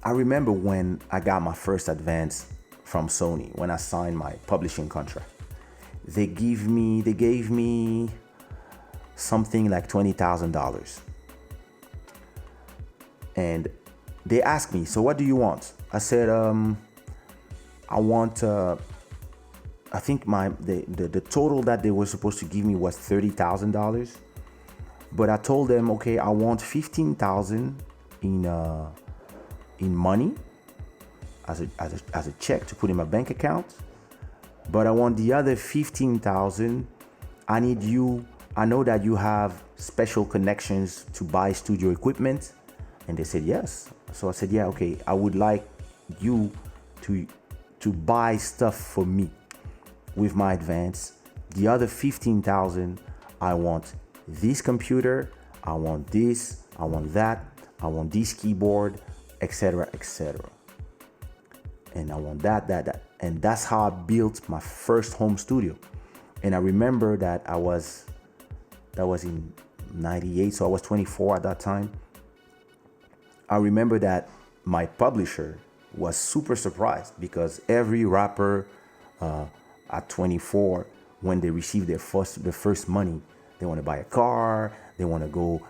I remember when I got my first advance from Sony, when I signed my publishing contract. They gave me something like $20,000. And they asked me, so what do you want? I said, I want, I think the total that they were supposed to give me was $30,000. But I told them, okay, I want 15,000 in money as a check to put in my bank account. But I want the other 15,000. I need you. I know that you have special connections to buy studio equipment. And they said yes. So I said, yeah, okay. I would like you to buy stuff for me with my advance. The other 15,000, I want this computer, I want this, I want that, I want this keyboard, etc., etc. And I want that. And that's how I built my first home studio. And I remember that was in 98, so I was 24 at that time. I remember that my publisher was super surprised because every rapper at 24, when they receive their first money, they want to buy a car, they want to go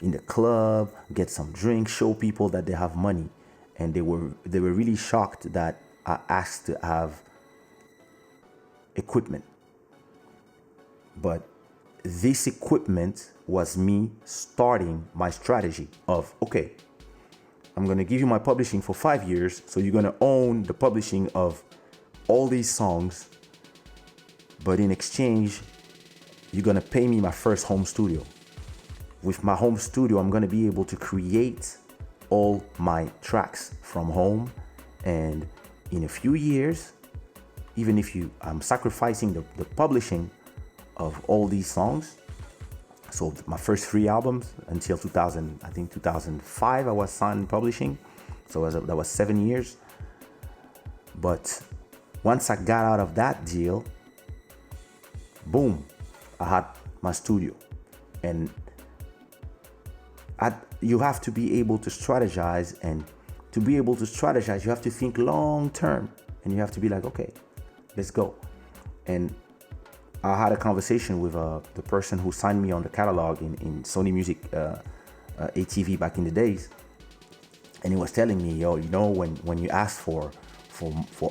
in the club, get some drinks, show people that they have money. And they were really shocked that I asked to have equipment. But this equipment was me starting my strategy of, okay, I'm going to give you my publishing for 5 years. So you're going to own the publishing of all these songs. But in exchange, you're going to pay me my first home studio. With my home studio, I'm going to be able to create all my tracks from home. And in a few years, even if I'm sacrificing the publishing of all these songs. So my first 3 albums until 2005, I was signed publishing. So that was 7 years. But once I got out of that deal, boom, I had my studio. And you have to be able to strategize. And to be able to strategize, you have to think long term. And you have to be like, okay, let's go. And I had a conversation with the person who signed me on the catalog in Sony Music ATV back in the days. And he was telling me, yo, you know, when you asked for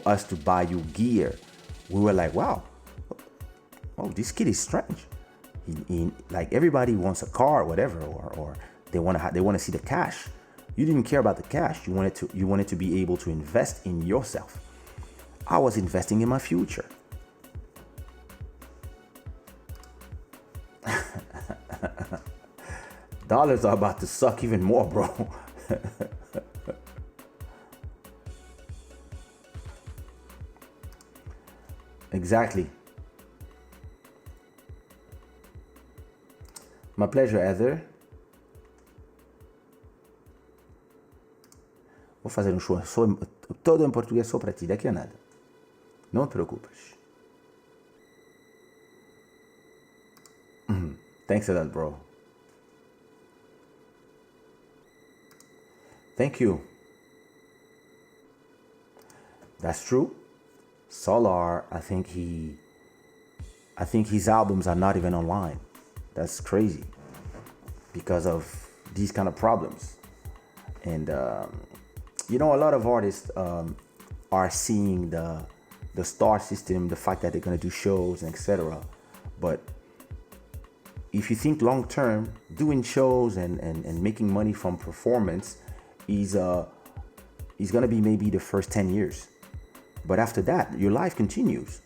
us to buy you gear, we were like, wow, oh, this kid is strange. He like everybody wants a car or whatever, or they want to see the cash. You didn't care about the cash. You wanted to be able to invest in yourself. I was investing in my future. Dollars are about to suck even more, bro. Exactly. My pleasure, Heather. Vou fazer show todo em português só para ti, daqui a nada. Não te preocupes. Thanks for that, bro. Thank you. That's true. Solar, I think his albums are not even online. That's crazy because of these kind of problems. And you know, a lot of artists are seeing the star system, the fact that they're gonna do shows and etc. But if you think long term, doing shows and making money from performance is gonna be maybe the first 10 years. But after that, your life continues.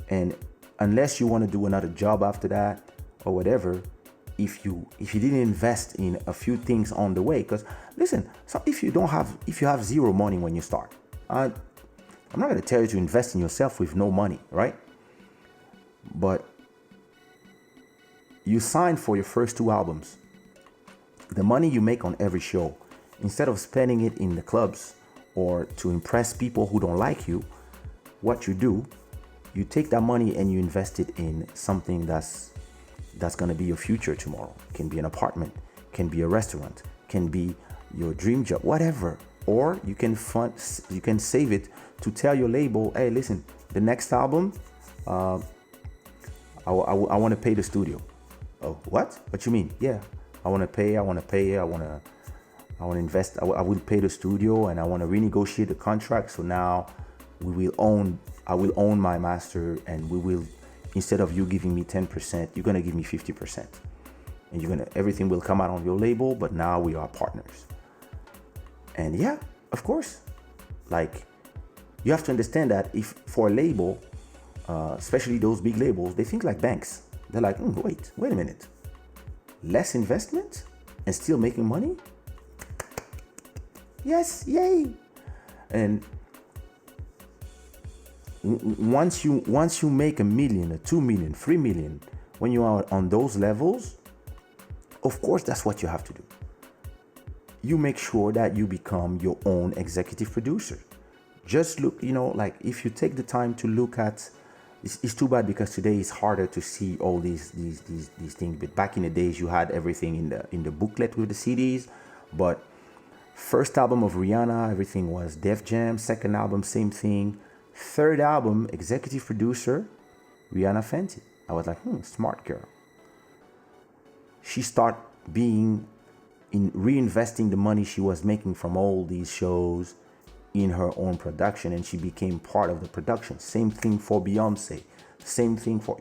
And unless you want to do another job after that or whatever, if you didn't invest in a few things on the way, because listen, so if you have zero money when you start, I'm not going to tell you to invest in yourself with no money, right? But you signed for your first 2 albums. The money you make on every show, instead of spending it in the clubs or to impress people who don't like you, what you do, you take that money and you invest it in something that's going to be your future tomorrow. Can be an apartment, can be a restaurant, can be your dream job, whatever. or you can save it to tell your label, hey, listen, the next album, I want to pay the studio. Oh, what you mean? Yeah, I want to pay, I want to invest, I will pay the studio, and I want to renegotiate the contract. So now I will own my master, and we will, instead of you giving me 10%, you're going to give me 50%. And everything will come out on your label, but now we are partners. And yeah, of course, like, you have to understand that if for a label, especially those big labels, they think like banks. They're like, wait a minute, less investment and still making money? Yes, yay. And once you make $1 million, $2 million, $3 million, when you are on those levels, of course, that's what you have to do. You make sure that you become your own executive producer. Just look, like, if you take the time to look at, it's too bad because today it's harder to see all these things. But back in the days, you had everything in the booklet with the CDs. But first album of Rihanna, everything was Def Jam. Second album, same thing. Third album, executive producer, Rihanna Fenty. I was like, smart girl. She started reinvesting the money she was making from all these shows in her own production, and she became part of the production. Same thing for Beyonce. Same thing for,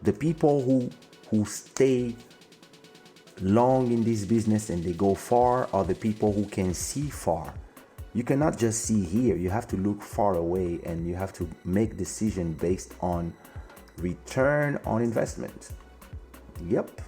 the people who stay long in this business and they go far are the people who can see far. You cannot just see here. You have to look far away, and you have to make decisions based on return on investment. Yep.